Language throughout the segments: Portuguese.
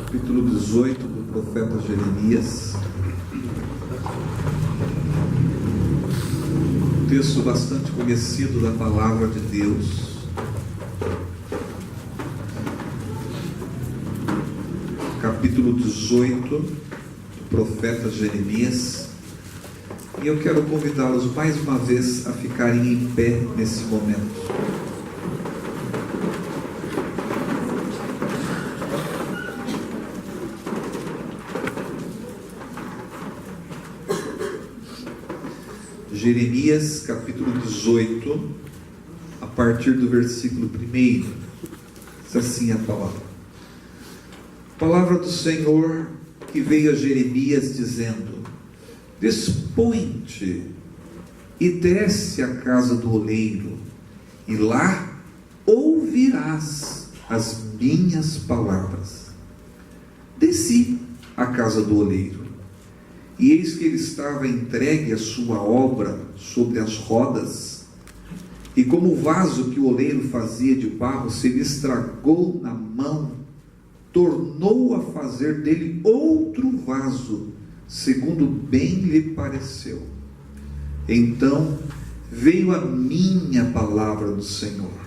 capítulo 18 do profeta Jeremias. Um texto bastante conhecido da palavra de Deus. Capítulo 18 do profeta Jeremias. E eu quero convidá-los mais uma vez a ficarem em pé nesse momento. Jeremias capítulo 18, a partir do versículo 1, diz assim a palavra. Palavra do Senhor que veio a Jeremias dizendo: Dispõe-te e desce à casa do oleiro, e lá ouvirás as minhas palavras. Desci à casa do oleiro, e eis que ele estava entregue a sua obra sobre as rodas, e como o vaso que o oleiro fazia de barro se lhe estragou na mão, tornou a fazer dele outro vaso, segundo bem lhe pareceu. Então veio a minha palavra do Senhor: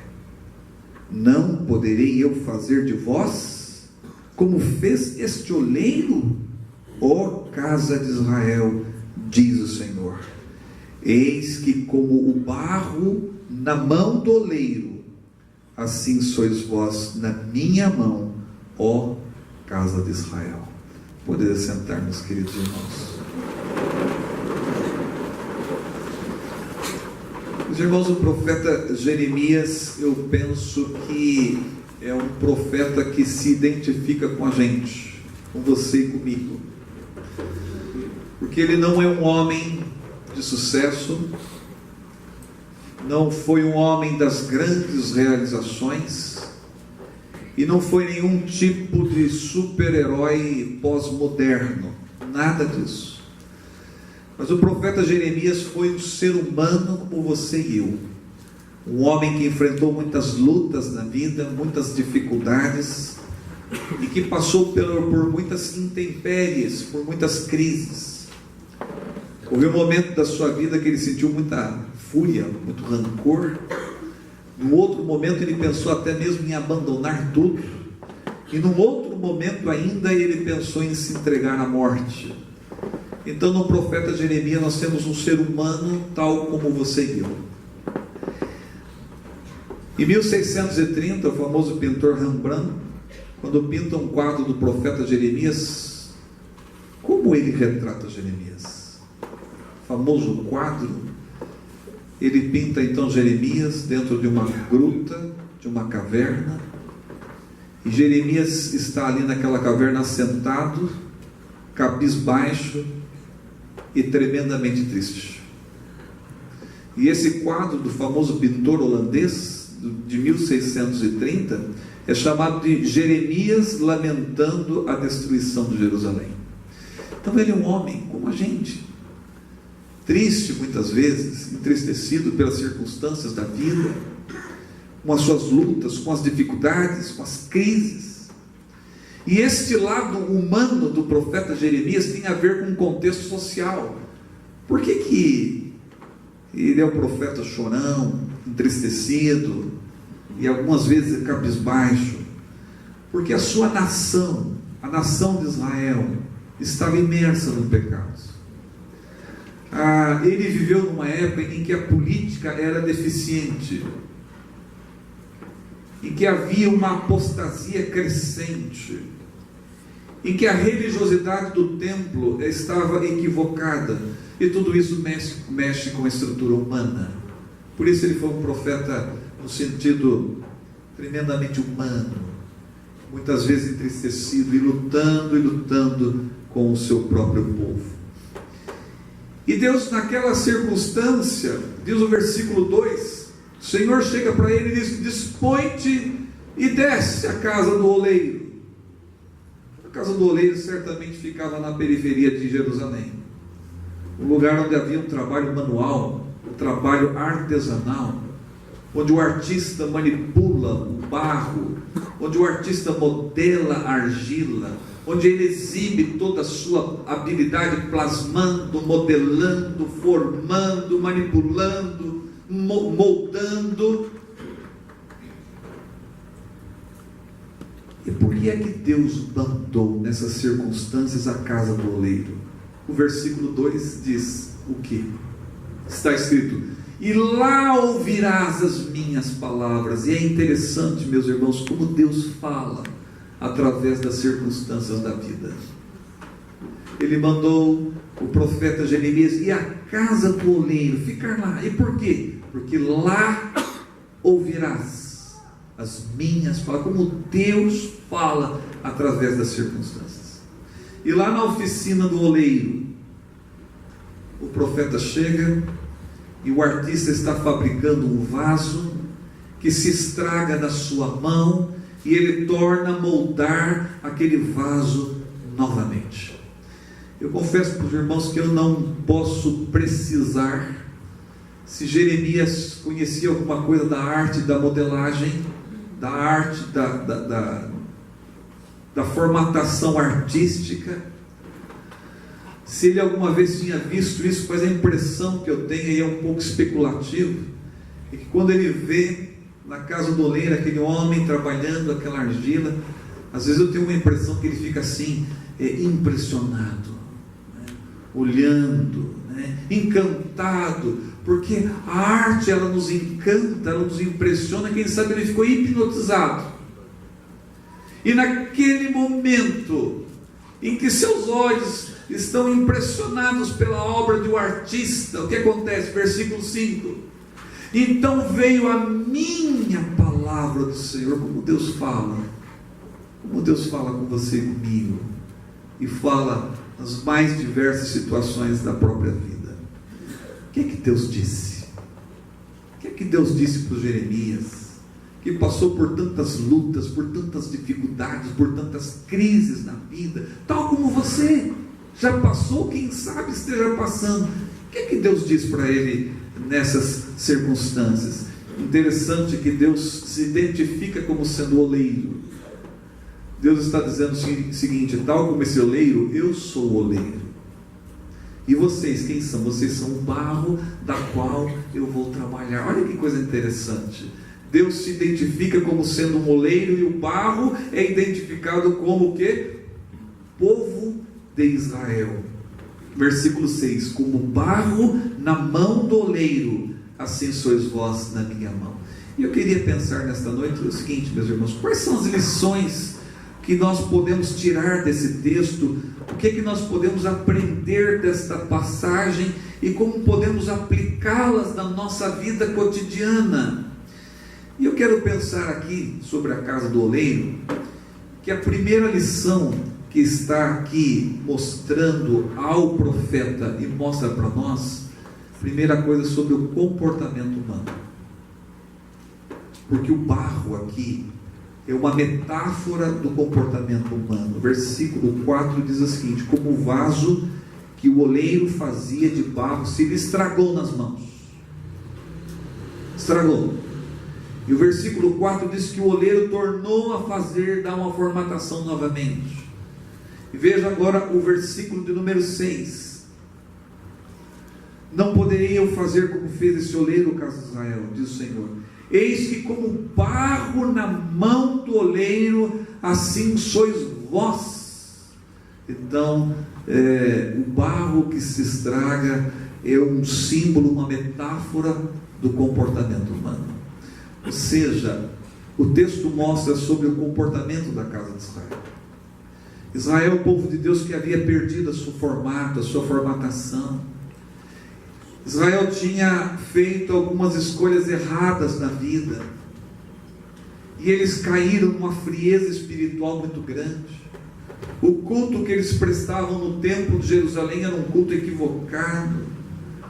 Não poderei eu fazer de vós como fez este oleiro, ó casa de Israel, diz o Senhor. Eis que como o barro na mão do oleiro, assim sois vós na minha mão, ó casa de Israel. Poder sentar, meus queridos irmãos. Meus irmãos, o profeta Jeremias, eu penso que é um profeta que se identifica com a gente, com você e comigo. Porque ele não é um homem de sucesso, não foi um homem das grandes realizações, e não foi nenhum tipo de super-herói pós-moderno, nada disso. Mas o profeta Jeremias foi um ser humano como você e eu, um homem que enfrentou muitas lutas na vida, muitas dificuldades, e que passou por muitas intempéries, por muitas crises. Houve um momento da sua vida que ele sentiu muita fúria, muito rancor. Num outro momento ele pensou até mesmo em abandonar tudo. E num outro momento ainda ele pensou em se entregar à morte. Então no profeta Jeremias nós temos um ser humano tal como você e eu. Em 1630, o famoso pintor Rembrandt, quando pinta um quadro do profeta Jeremias, como ele retrata Jeremias? Famoso quadro, ele pinta então Jeremias dentro de uma gruta, de uma caverna, e Jeremias está ali naquela caverna sentado, cabisbaixo e tremendamente triste. E esse quadro do famoso pintor holandês de 1630 é chamado de Jeremias lamentando a destruição de Jerusalém. Então ele é um homem como a gente, triste muitas vezes, entristecido pelas circunstâncias da vida, com as suas lutas, com as dificuldades, com as crises. E este lado humano do profeta Jeremias tem a ver com o contexto social. Por que ele é o profeta chorão, entristecido, e algumas vezes cabisbaixo? Porque a sua nação, a nação de Israel, estava imersa no pecado. Ele viveu numa época em que a política era deficiente, em que havia uma apostasia crescente, em que a religiosidade do templo estava equivocada, e tudo isso mexe com a estrutura humana. Por isso ele foi um profeta no sentido tremendamente humano, muitas vezes entristecido e lutando com o seu próprio povo. E Deus, naquela circunstância, diz o versículo 2, o Senhor chega para ele e diz: Dispõe-te e desce à casa do oleiro. A casa do oleiro certamente ficava na periferia de Jerusalém, um lugar onde havia um trabalho manual, um trabalho artesanal, onde o artista manipula o barro, onde o artista modela a argila, onde ele exibe toda a sua habilidade plasmando, modelando, formando, manipulando, moldando. E por que é que Deus mandou nessas circunstâncias a casa do oleiro? O versículo 2 diz o quê? Está escrito: e lá ouvirás as minhas palavras. E é interessante, meus irmãos, como Deus fala através das circunstâncias da vida. Ele mandou o profeta Jeremias ir à casa do oleiro, ficar lá. E por quê? Porque lá ouvirás as minhas palavras, como Deus fala através das circunstâncias. E lá na oficina do oleiro, o profeta chega e o artista está fabricando um vaso que se estraga na sua mão, e ele torna a moldar aquele vaso novamente. Eu confesso para os irmãos que eu não posso precisar se Jeremias conhecia alguma coisa da arte da modelagem, da arte da formatação artística, se ele alguma vez tinha visto isso, mas a impressão que eu tenho, e é um pouco especulativo, é que quando ele vê na casa do oleiro aquele homem trabalhando aquela argila, às vezes eu tenho uma impressão que ele fica assim, impressionado, né? Olhando, né? Encantado, porque a arte, ela nos encanta, ela nos impressiona. Quem sabe ele ficou hipnotizado, e naquele momento em que seus olhos estão impressionados pela obra de um artista, o que acontece? Versículo 5: então veio a minha palavra do Senhor. Como Deus fala com você e comigo, e fala nas mais diversas situações da própria vida. O que é que Deus disse? O que é que Deus disse para Jeremias, que passou por tantas lutas, por tantas dificuldades, por tantas crises na vida, tal como você já passou, quem sabe esteja passando? O que é que Deus disse para ele nessas circunstâncias? Interessante que Deus se identifica como sendo oleiro. Deus está dizendo o seguinte: tal como esse oleiro, eu sou o oleiro. E vocês, quem são? Vocês são o barro da qual eu vou trabalhar. Olha que coisa interessante. Deus se identifica como sendo um oleiro, e o barro é identificado como o quê? Povo de Israel. Versículo 6: como barro na mão do oleiro, assim sois vós na minha mão. E eu queria pensar nesta noite o seguinte, meus irmãos: quais são as lições que nós podemos tirar desse texto? O que é que nós podemos aprender desta passagem, e como podemos aplicá-las na nossa vida cotidiana? E eu quero pensar aqui sobre a casa do oleiro, que a primeira lição que está aqui mostrando ao profeta e mostra para nós, primeira coisa, sobre o comportamento humano. Porque o barro aqui é uma metáfora do comportamento humano. Versículo 4 diz o seguinte: como o vaso que o oleiro fazia de barro se lhe estragou nas mãos. Estragou. E o versículo 4 diz que o oleiro tornou a fazer, dar uma formatação novamente. E veja agora o versículo de número 6: não poderei eu fazer como fez esse oleiro, casa de Israel, diz o Senhor. Eis que como barro na mão do oleiro, assim sois vós. Então, o barro que se estraga é um símbolo, uma metáfora do comportamento humano. Ou seja, o texto mostra sobre o comportamento da casa de Israel. Israel, o povo de Deus que havia perdido o seu formato, a sua formatação. Israel tinha feito algumas escolhas erradas na vida, e eles caíram numa frieza espiritual muito grande. O culto que eles prestavam no templo de Jerusalém era um culto equivocado.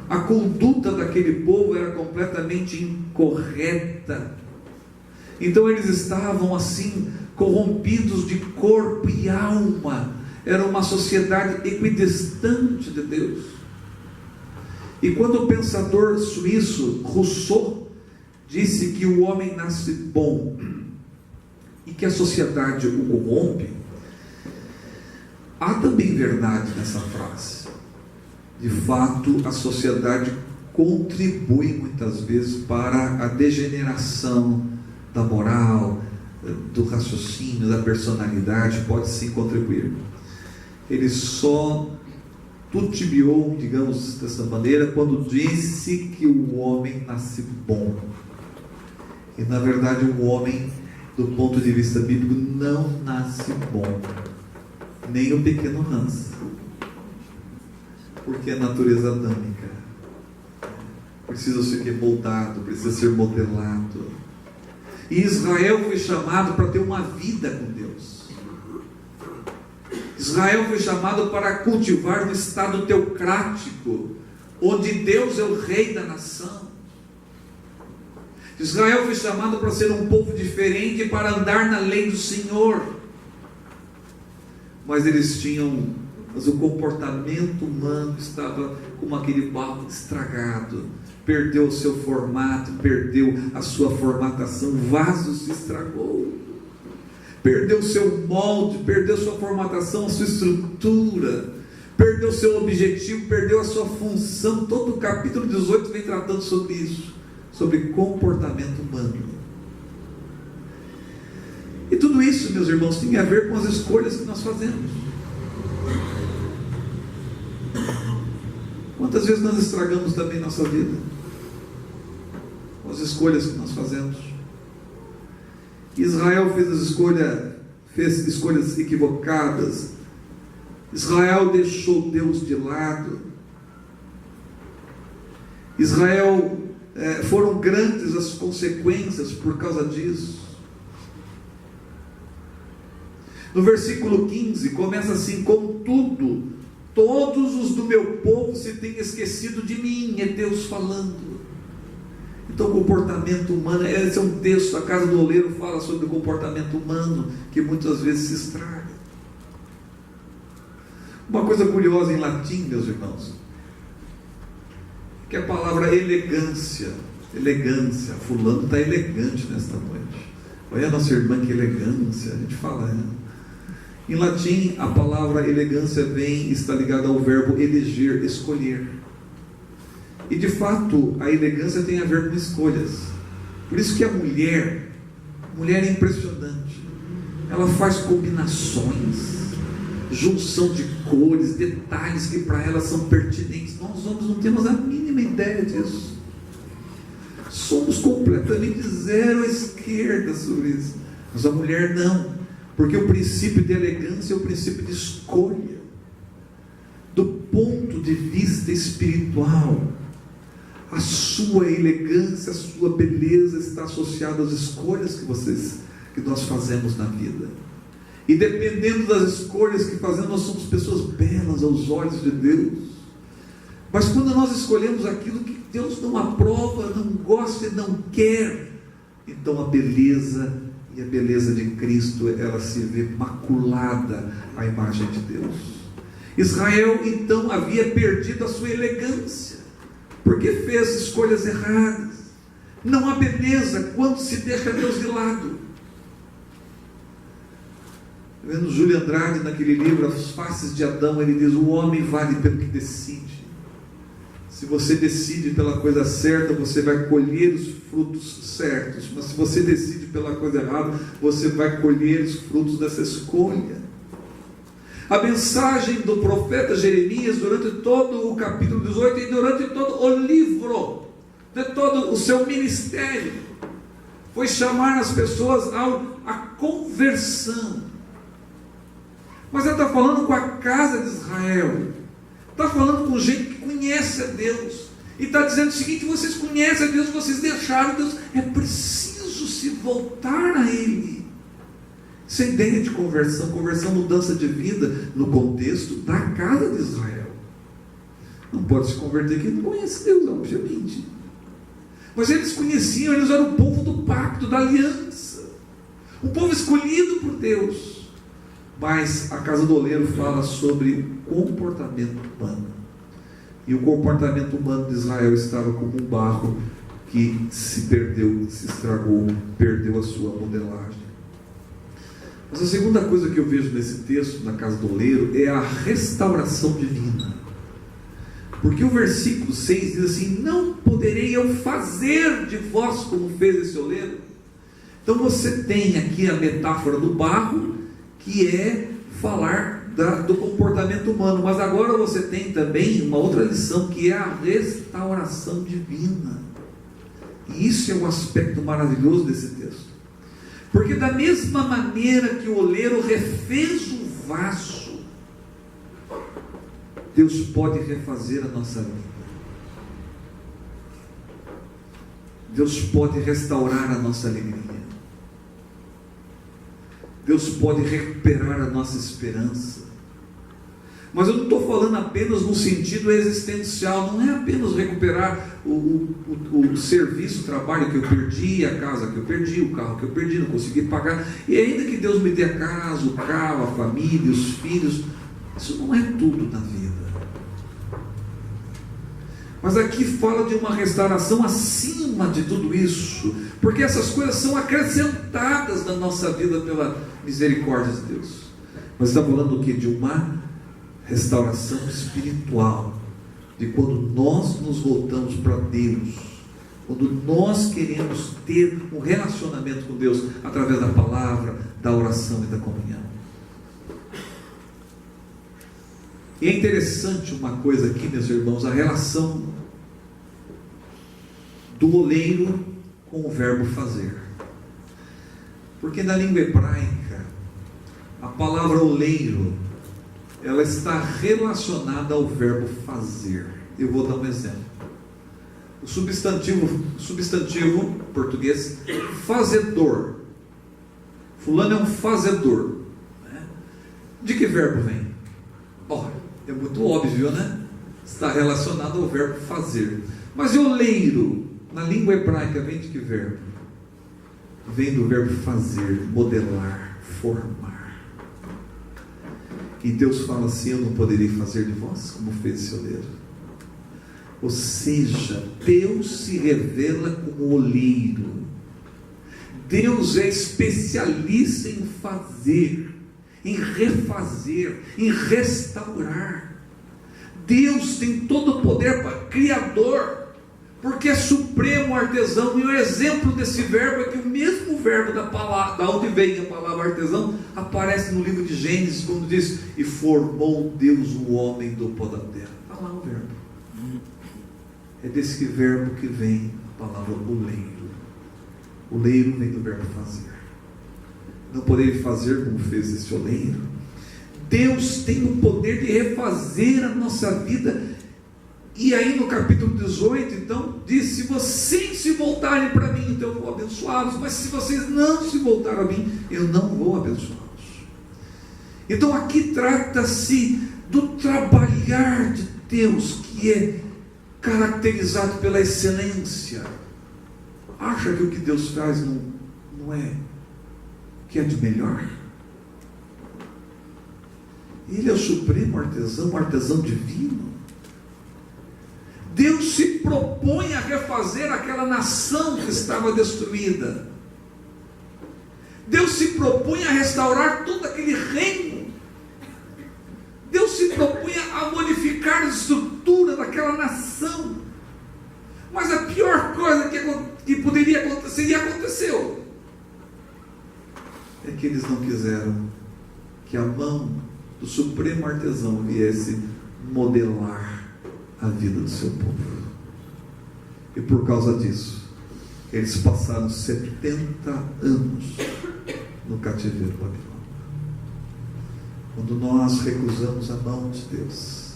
A conduta daquele povo era completamente incorreta. Então eles estavam assim, corrompidos de corpo e alma. Era uma sociedade equidistante de Deus. E quando o pensador suíço Rousseau disse que o homem nasce bom e que a sociedade o corrompe, há também verdade nessa frase. De fato, a sociedade contribui muitas vezes para a degeneração da moral, do raciocínio, da personalidade, pode sim contribuir. Ele só titubeou, digamos dessa maneira, quando disse que o homem nasce bom. E na verdade o homem, do ponto de vista bíblico, não nasce bom, nem o pequeno nasce, porque é natureza adâmica, precisa ser moldado, precisa ser modelado. E Israel foi chamado para ter uma vida com Deus. Israel foi chamado para cultivar um estado teocrático, onde Deus é o rei da nação. Israel foi chamado para ser um povo diferente, para andar na lei do Senhor. Mas o comportamento humano estava como aquele barro estragado, perdeu o seu formato, perdeu a sua formatação, o vaso se estragou, perdeu o seu molde, perdeu sua formatação, a sua estrutura, perdeu o seu objetivo, perdeu a sua função. Todo o capítulo 18 vem tratando sobre isso, sobre comportamento humano. E tudo isso, meus irmãos, tem a ver com as escolhas que nós fazemos. Quantas vezes nós estragamos também nossa vida com as escolhas que nós fazemos? Israel fez escolhas equivocadas. Israel deixou Deus de lado. Foram grandes as consequências por causa disso. No versículo 15 começa assim: contudo, todos os do meu povo se têm esquecido de mim. É Deus falando. Então, comportamento humano, esse é um texto, a Casa do Oleiro fala sobre o comportamento humano, que muitas vezes se estraga. Uma coisa curiosa em latim, meus irmãos, que a palavra elegância, fulano está elegante nesta noite. Olha a nossa irmã, que elegância, a gente fala, Em latim, a palavra elegância está ligada ao verbo eleger, escolher. E de fato, a elegância tem a ver com escolhas. Por isso que a mulher é impressionante. Ela faz combinações, junção de cores, detalhes que para ela são pertinentes. Nós homens não temos a mínima ideia disso. Somos completamente zero à esquerda sobre isso. Mas a mulher não. Porque o princípio de elegância é o princípio de escolha. Do ponto de vista espiritual, a sua elegância, a sua beleza está associada às escolhas que nós fazemos na vida. E dependendo das escolhas que fazemos, nós somos pessoas belas aos olhos de Deus. Mas quando nós escolhemos aquilo que Deus não aprova, não gosta e não quer, então a beleza de Cristo, ela se vê maculada à imagem de Deus. Israel então havia perdido a sua elegância, porque fez escolhas erradas. Não há beleza quando se deixa Deus de lado. Vendo Júlio Andrade, naquele livro As Faces de Adão, ele diz: o homem vale pelo que decide. Se você decide pela coisa certa, você vai colher os frutos certos. Mas se você decide pela coisa errada, você vai colher os frutos dessa escolha. A mensagem do profeta Jeremias, durante todo o capítulo 18 e durante todo o livro, de todo o seu ministério, foi chamar as pessoas à conversão. Mas ele está falando com a casa de Israel, está falando com gente que conhece a Deus, e está dizendo o seguinte: vocês conhecem a Deus, vocês deixaram Deus, é preciso se voltar a Ele. Essa ideia de conversão, mudança de vida, no contexto da casa de Israel. Não pode se converter quem não conhece Deus, obviamente. Mas eles conheciam, eles eram o povo do pacto, da aliança, um povo escolhido por Deus. Mas a Casa do Oleiro fala sobre comportamento humano. E o comportamento humano de Israel estava como um barro que se perdeu, se estragou, perdeu a sua modelagem. Mas a segunda coisa que eu vejo nesse texto, na casa do oleiro, é a restauração divina. Porque o versículo 6 diz assim: não poderei eu fazer de vós como fez esse oleiro. Então você tem aqui a metáfora do barro, que é falar do comportamento humano. Mas agora você tem também uma outra lição, que é a restauração divina. E isso é um aspecto maravilhoso desse texto. Porque da mesma maneira que o oleiro refez o vaso, Deus pode refazer a nossa vida. Deus pode restaurar a nossa alegria. Deus pode recuperar a nossa esperança. Mas eu não estou falando apenas no sentido existencial. Não é apenas recuperar o serviço, o trabalho que eu perdi, a casa que eu perdi, o carro que eu perdi, não consegui pagar. E ainda que Deus me dê a casa, o carro, a família, os filhos, isso não é tudo na vida. Mas aqui fala de uma restauração acima de tudo isso, porque essas coisas são acrescentadas na nossa vida pela misericórdia de Deus. Mas está falando do que? De uma restauração espiritual, de quando nós nos voltamos para Deus, quando nós queremos ter um relacionamento com Deus através da palavra, da oração e da comunhão. E é interessante uma coisa aqui, meus irmãos, a relação do oleiro com o verbo fazer. Porque na língua hebraica, a palavra oleiro, ela está relacionada ao verbo fazer. Eu vou dar um exemplo. O substantivo português, fazedor. Fulano é um fazedor. De que verbo vem? É muito óbvio, né? Está relacionado ao verbo fazer. Mas e oleiro, na língua hebraica, vem de que verbo? Vem do verbo fazer, modelar, formar. E Deus fala assim: eu não poderei fazer de vós como fez esse oleiro. Ou seja, Deus se revela como oleiro. Deus é especialista em fazer, em refazer, em restaurar. Deus tem todo o poder para criador, porque é supremo artesão. E o exemplo desse verbo é que o mesmo verbo da palavra, da onde vem a palavra artesão, aparece no livro de Gênesis, quando diz: e formou Deus o homem do pó da terra. Está lá o verbo. É desse verbo que vem a palavra oleiro. Oleiro vem do verbo fazer. Não poderei fazer como fez esse oleiro. Deus tem o poder de refazer a nossa vida. E aí no capítulo 18, então, diz: se vocês se voltarem para mim, então eu vou abençoá-los. Mas se vocês não se voltarem a mim, eu não vou abençoá-los. Então aqui trata-se do trabalhar de Deus, que é caracterizado pela excelência. Acha que o que Deus faz não é que é de melhor? Ele é o supremo artesão, o artesão divino. Deus se propõe a refazer aquela nação que estava destruída. Deus se propõe a restaurar todo aquele reino. Deus se propunha a modificar a estrutura daquela nação. Mas a pior coisa que poderia acontecer, e aconteceu, é que eles não quiseram que a mão do supremo artesão viesse modelar a vida do seu povo. E por causa disso, eles passaram 70 anos no cativeiro babilônico. Quando nós recusamos a mão de Deus,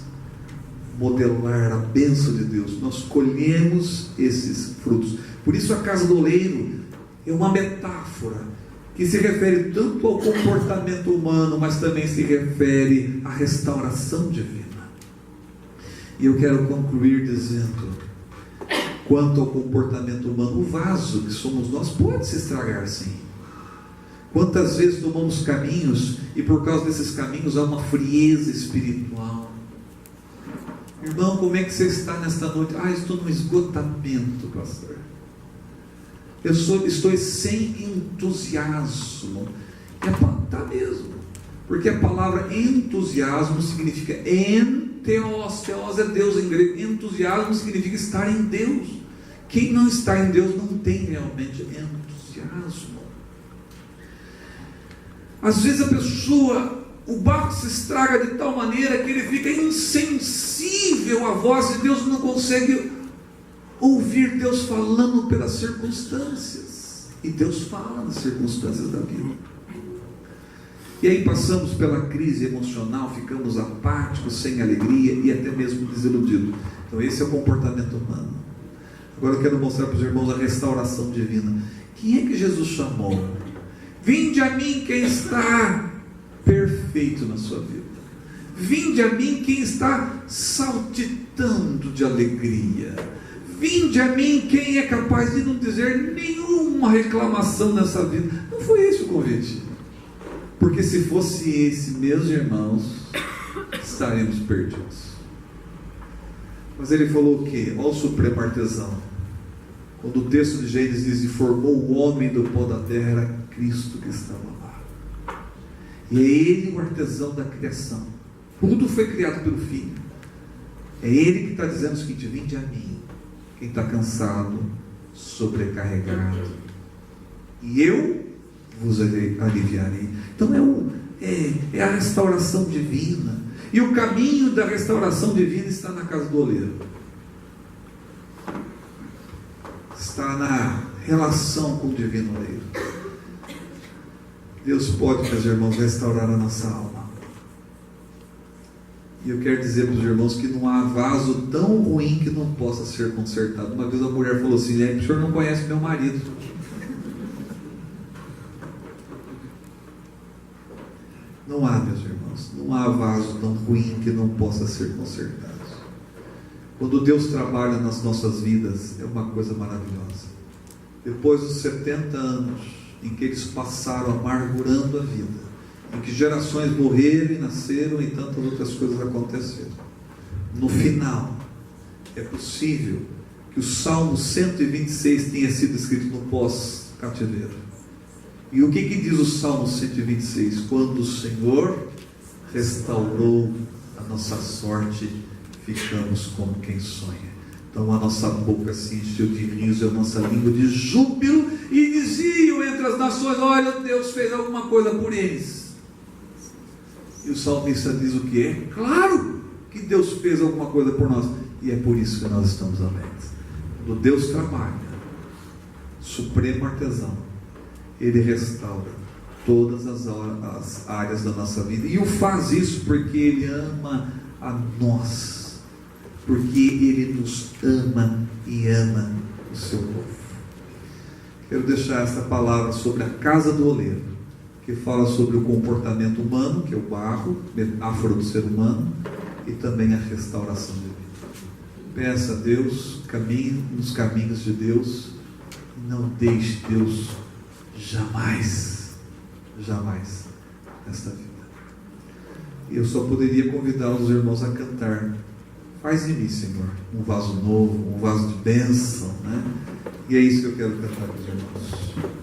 modelar a bênção de Deus, nós colhemos esses frutos. Por isso a casa do oleiro é uma metáfora que se refere tanto ao comportamento humano, mas também se refere à restauração divina. E eu quero concluir dizendo: quanto ao comportamento humano, o vaso que somos nós pode se estragar, sim. Quantas vezes tomamos caminhos e por causa desses caminhos há uma frieza espiritual. Irmão, como é que você está nesta noite? Estou no esgotamento, pastor. estou sem entusiasmo. Está mesmo. Porque a palavra entusiasmo significa enteos. Teos é Deus em grego. Entusiasmo significa estar em Deus. Quem não está em Deus não tem realmente entusiasmo. Às vezes a pessoa, o barco se estraga de tal maneira que ele fica insensível à voz de Deus, não consegue ouvir Deus falando pelas circunstâncias. E Deus fala nas circunstâncias da vida. E aí passamos pela crise emocional, ficamos apáticos, sem alegria e até mesmo desiludidos. Então esse é o comportamento humano. Agora eu quero mostrar para os irmãos a restauração divina. Quem é que Jesus chamou? Vinde a mim quem está perfeito na sua vida. Vinde a mim quem está saltitando de alegria. Vinde a mim quem é capaz de não dizer nenhuma reclamação nessa vida. Não foi esse o convite. Porque se fosse esse, meus irmãos, estaremos perdidos. Mas ele falou o quê? Olha o supremo artesão. Quando o texto de Gênesis diz: e formou o homem do pó da terra, era Cristo que estava lá. E é Ele o artesão da criação. Tudo foi criado pelo Filho. É Ele que está dizendo o seguinte: vinde a mim, quem está cansado, sobrecarregado, e eu vos aliviarei. Então é a restauração divina. E o caminho da restauração divina está na casa do oleiro. Está na relação com o divino oleiro. Deus pode, meus irmãos, restaurar a nossa alma. E eu quero dizer para os irmãos que não há vaso tão ruim que não possa ser consertado. Uma vez a mulher falou assim: o senhor não conhece meu marido. Não há, meus irmãos, não há vaso tão ruim que não possa ser consertado. Quando Deus trabalha nas nossas vidas, é uma coisa maravilhosa. Depois dos 70 anos em que eles passaram amargurando a vida, em que gerações morreram e nasceram e tantas outras coisas aconteceram, no final, é possível que o Salmo 126 tenha sido escrito no pós-cativeiro. E o que diz o Salmo 126? Quando o Senhor restaurou a nossa sorte, ficamos como quem sonha. Então a nossa boca se encheu de riso, a nossa língua de júbilo, e diziam entre as nações: olha, Deus fez alguma coisa por eles. E o salmista diz o que? É claro que Deus fez alguma coisa por nós, e é por isso que nós estamos alegres. Quando Deus trabalha, supremo artesão, Ele restaura todas as áreas da nossa vida, e o faz isso porque Ele ama a nós, porque Ele nos ama e ama o seu povo. Quero deixar essa palavra sobre a casa do oleiro, que fala sobre o comportamento humano, que é o barro, metáfora do ser humano, e também a restauração de vida. Peça a Deus, caminhe nos caminhos de Deus, e não deixe Deus jamais nesta vida. Eu só poderia convidar os irmãos a cantar: faz em mim, Senhor, um vaso novo, um vaso de bênção, né? E é isso que eu quero cantar para os irmãos.